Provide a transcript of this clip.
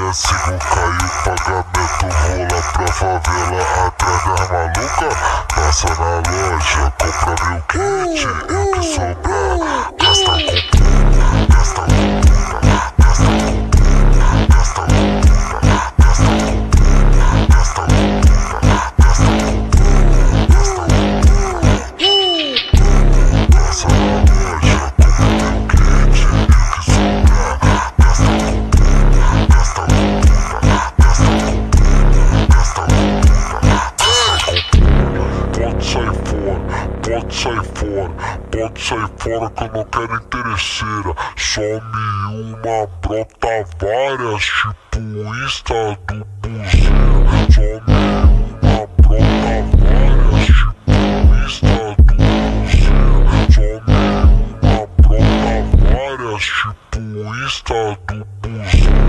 assim vou cair o pagamento. Vou lá pra favela atrás das maluca. Passa na loja, compra meu kit. E o que sobrar, gasta com tudo. Gasta com tudo, gasta com tudo. Gasta com tudo, gasta com tudo. Gasta com tudo, gasta com tudo. Gasta com tudo. Passa na loja, compra meu kit. E o que sobrar, gasta com tudo. Gasta com tudo, gasta com tudo. Gasta com tudo, gasta com tudo. Pode sair fora, pode sair fora, pode sair fora que eu não quero interesseira. Some uma, brota várias, tipo Insta do buzeiro. Some uma, brota várias, tipo Insta do buzeiro. Some uma, brota várias, tipo Insta do buzeiro.